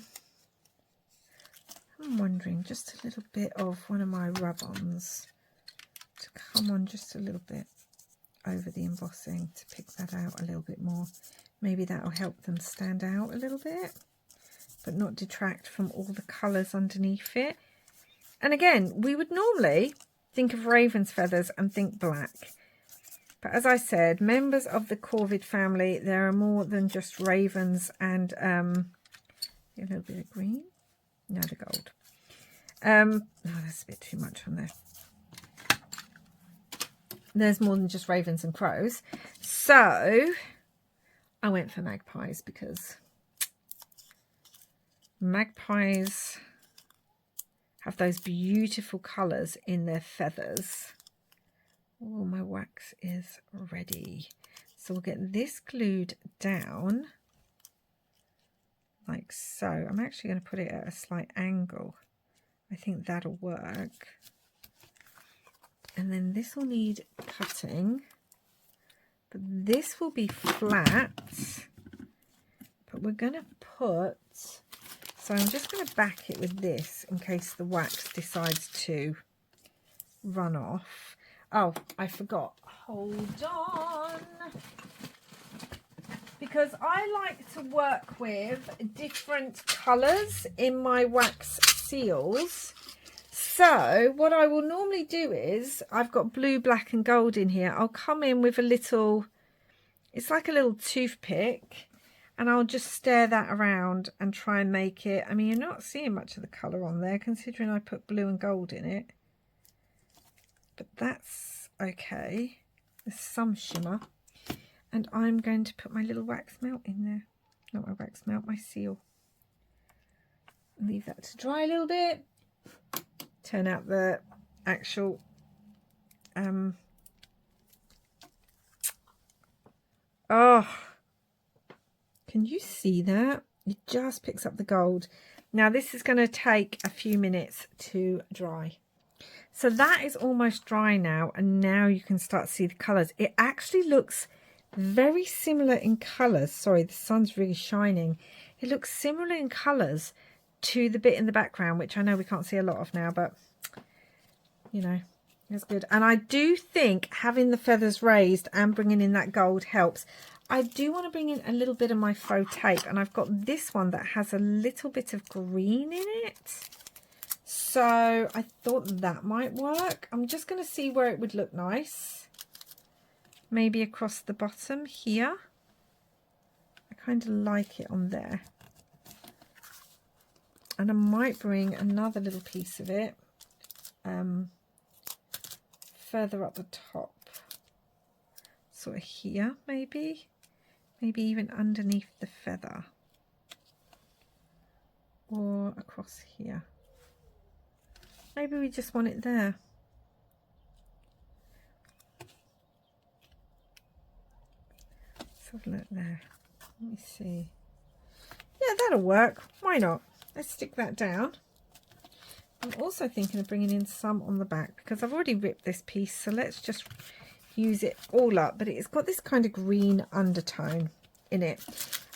[SPEAKER 1] wondering just a little bit of one of my rub-ons to come on just a little bit over the embossing to pick that out a little bit more. Maybe that'll help them stand out a little bit, but not detract from all the colours underneath it. And again, we would normally think of raven's feathers and think black. But as I said, members of the corvid family, there are more than just ravens and a little bit of green. No, the gold. No, that's a bit too much on there. There's more than just ravens and crows. So I went for magpies because magpies have those beautiful colours in their feathers. Oh, my wax is ready. So we'll get this glued down like so. I'm actually going to put it at a slight angle. I think that'll work. And then this will need cutting. But this will be flat. But we're going to put... So I'm just going to back it with this in case the wax decides to run off. Oh, I forgot. Hold on. Because I like to work with different colours in my wax seals. So what I will normally do is, I've got blue, black and gold in here. I'll come in with a little, it's like a little toothpick. And I'll just stir that around and try and make it. I mean, you're not seeing much of the colour on there, considering I put blue and gold in it. But that's okay. There's some shimmer. And I'm going to put my little wax melt in there. Not my wax melt, my seal. Leave that to dry a little bit. Turn out the actual... oh... Can you see that? It just picks up the gold. Now this is going to take a few minutes to dry. So that is almost dry now, and now you can start to see the colours. It actually looks very similar in colours. Sorry, the sun's really shining. It looks similar in colours to the bit in the background, which I know we can't see a lot of now, but you know, it's good. And I do think having the feathers raised and bringing in that gold helps. I do want to bring in a little bit of my faux tape, and I've got this one that has a little bit of green in it. So I thought that might work. I'm just going to see where it would look nice. Maybe across the bottom here. I kind of like it on there. And I might bring another little piece of it further up the top. Sort of here, maybe. Maybe even underneath the feather. Or across here. Maybe we just want it there. Let's have a look there. Let me see. Yeah, that'll work. Why not? Let's stick that down. I'm also thinking of bringing in some on the back because I've already ripped this piece. So let's just use it all up. But it's got this kind of green undertone in it.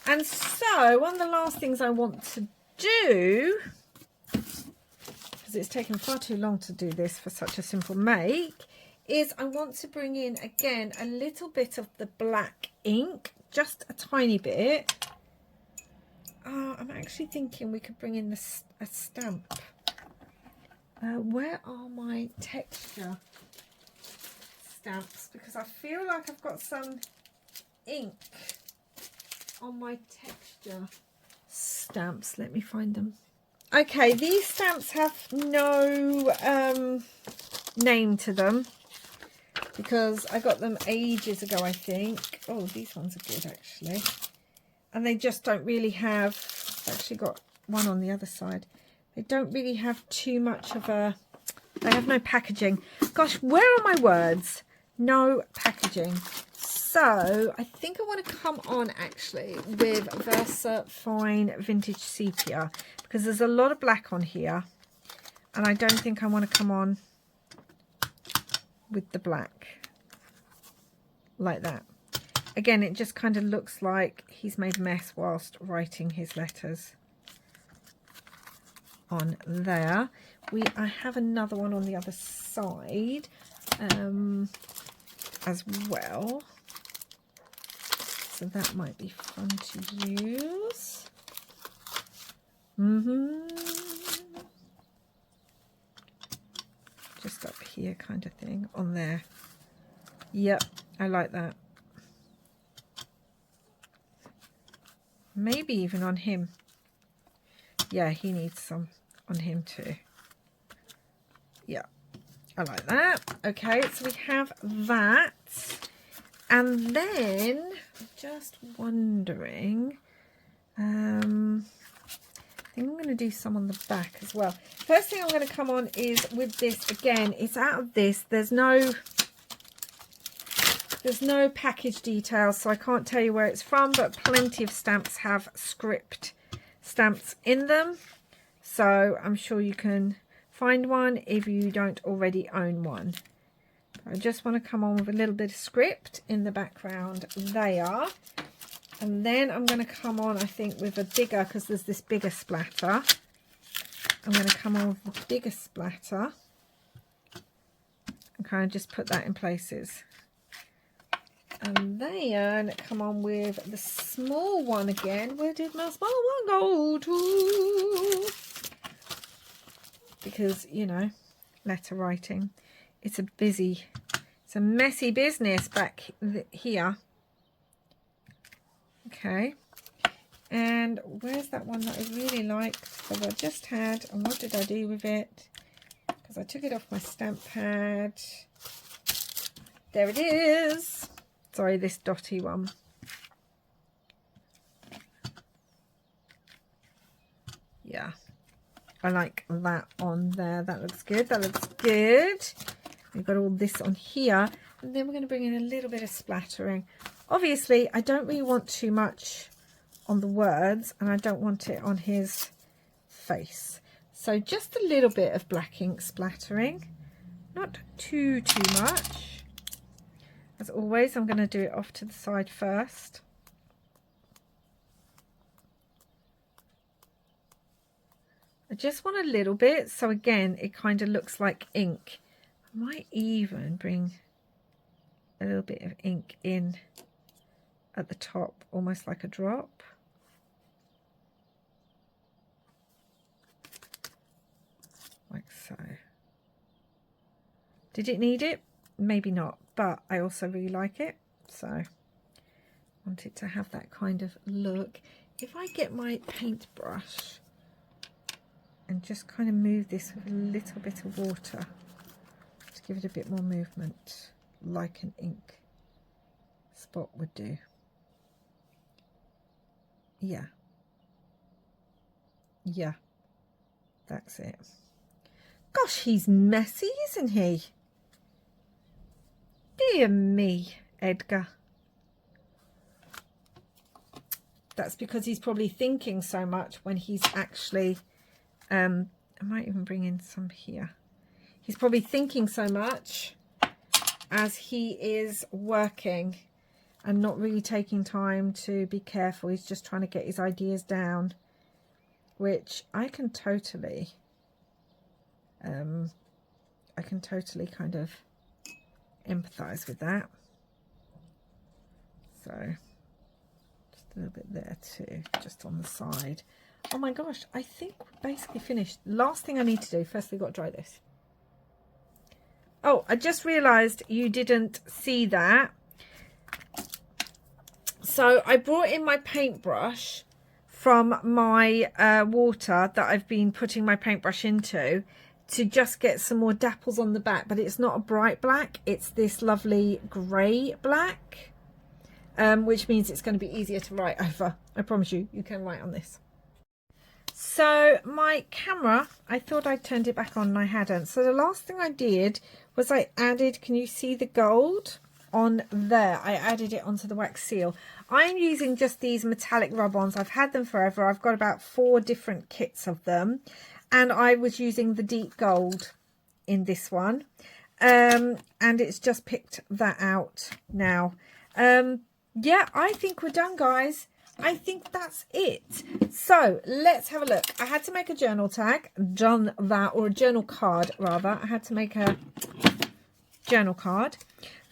[SPEAKER 1] And so one of the last things I want to do, because it's taken far too long to do this for such a simple make, is I want to bring in again a little bit of the black ink, just a tiny bit. I'm actually thinking we could bring in a stamp. Where are my texture stamps? Because I feel like I've got some ink on my texture stamps. Let me find them. Okay, these stamps have no name to them because I got them ages ago, I think. Oh, these ones are good actually. And they just don't really have, I've actually got one on the other side. They don't really have too much of a, they have no packaging. Gosh, where are my words? No packaging. So I think I want to come on actually with Versa Fine Vintage Sepia, because there's a lot of black on here and I don't think I want to come on with the black like that. Again, it just kind of looks like he's made a mess whilst writing his letters on there. I have another one on the other side as well, so that might be fun to use. Just up here kind of thing on there. Yep, I like that. Maybe even on him. Yeah, he needs some on him too. Yeah, I like that. Okay, so we have that. And then, just wondering, I think I'm going to do some on the back as well. First thing I'm going to come on is with this. Again, it's out of this. There's no package details, so I can't tell you where it's from, but plenty of stamps have script stamps in them. So I'm sure you can find one if you don't already own one. I just want to come on with a little bit of script in the background there. And then I'm going to come on, I think, with a bigger, because there's this bigger splatter. I'm going to come on with the bigger splatter and kind of just put that in places. And then come on with the small one again. Where did my small one go to? Because, you know, letter writing. It's a messy business back here. Okay. And where's that one that I really liked that I just had? And what did I do with it? Because I took it off my stamp pad. There it is. Sorry, this dotty one. Yeah. I like that on there. That looks good. That looks good. We've got all this on here. And then we're going to bring in a little bit of splattering. Obviously, I don't really want too much on the words. And I don't want it on his face. So just a little bit of black ink splattering. Not too much. As always, I'm going to do it off to the side first. I just want a little bit, so again it kind of looks like ink. I might even bring a little bit of ink in at the top, almost like a drop. Like so. Did it need it? Maybe not, but I also really like it, so I want it to have that kind of look. If I get my paintbrush and just kind of move this with a little bit of water to give it a bit more movement, like an ink spot would do. Yeah, that's it. Gosh, he's messy, isn't he? Dear me, Edgar. That's because he's probably thinking so much when he's actually I might even bring in some here. He's probably thinking so much as he is working and not really taking time to be careful. He's just trying to get his ideas down, which I can totally kind of empathize with that. So just a little bit there too, just on the side. Oh my gosh, I think we're basically finished. Last thing I need to do, first we've got to dry this. Oh, I just realized you didn't see that. So I brought in my paintbrush from my water that I've been putting my paintbrush into to just get some more dapples on the back, but it's not a bright black, it's this lovely grey black, which means it's going to be easier to write over. I promise you, you can write on this. So my camera, I thought I turned it back on and I hadn't. So the last thing I did was I added, can you see the gold? on there. I added it onto the wax seal. I'm using just these metallic rub-ons. I've had them forever. I've got about 4 different kits of them, and I was using the deep gold in this one, and it's just picked that out now. Yeah, I think we're done, guys. I think that's it. So let's have a look. I had to make a journal tag, done that, or a journal card rather. I had to make a journal card.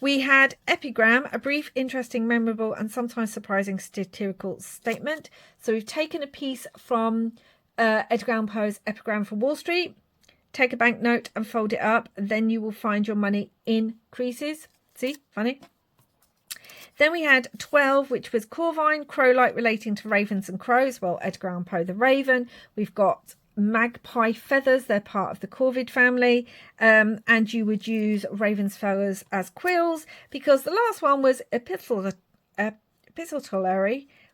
[SPEAKER 1] We had epigram, a brief, interesting, memorable, and sometimes surprising satirical statement. So we've taken a piece from Edgar Allan Poe's Epigram for Wall Street. Take a banknote and fold it up. Then you will find your money increases. See, funny. Then we had 12, which was Corvine, crow-like relating to ravens and crows. Well, Edgar Allan Poe, the raven. We've got magpie feathers. They're part of the corvid family. And you would use raven's feathers as quills, because the last one was epistolary,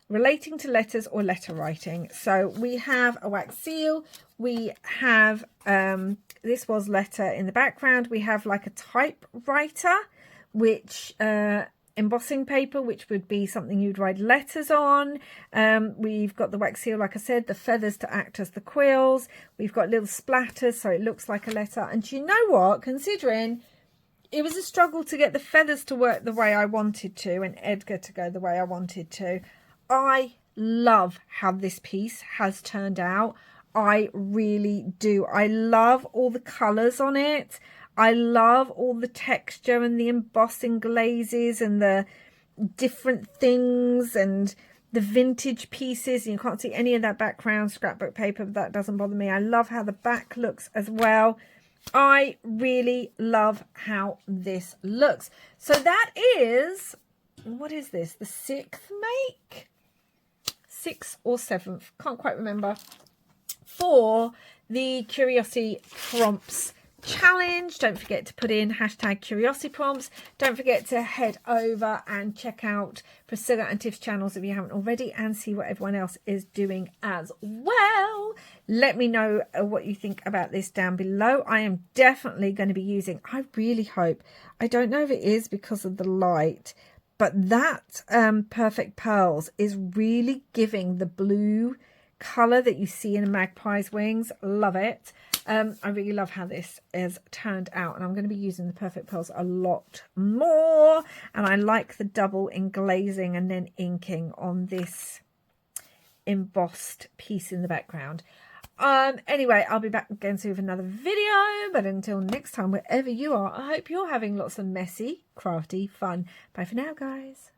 [SPEAKER 1] relating to letters or letter writing. So we have a wax seal. We have, this was letter in the background. We have like a typewriter, which... embossing paper, which would be something you'd write letters on. We've got the wax seal, like I said, the feathers to act as the quills. We've got little splatters, so it looks like a letter. And you know what? Considering it was a struggle to get the feathers to work the way I wanted to and Edgar to go the way I wanted to, I love how this piece has turned out. I really do. I love all the colours on it. I love all the texture and the embossing glazes and the different things and the vintage pieces. You can't see any of that background scrapbook paper, but that doesn't bother me. I love how the back looks as well. I really love how this looks. So that is, what is this? The 6th make? 6th or 7th? Can't quite remember. For the Curiosity Prompts challenge. Don't forget to put in #Curiosiprompts. Don't forget to head over and check out Priscilla and Tiff's channels if you haven't already, and see what everyone else is doing as well. Let me know what you think about this down below. I am definitely going to be using, I really hope, I don't know if it is because of the light, but that Perfect Pearls is really giving the blue colour that you see in a magpie's wings. Love it. I really love how this is turned out, and I'm going to be using the Perfect Pearls a lot more, and I like the double in glazing and then inking on this embossed piece in the background. Anyway, I'll be back again soon with another video, but until next time, wherever you are, I hope you're having lots of messy, crafty fun. Bye for now, guys.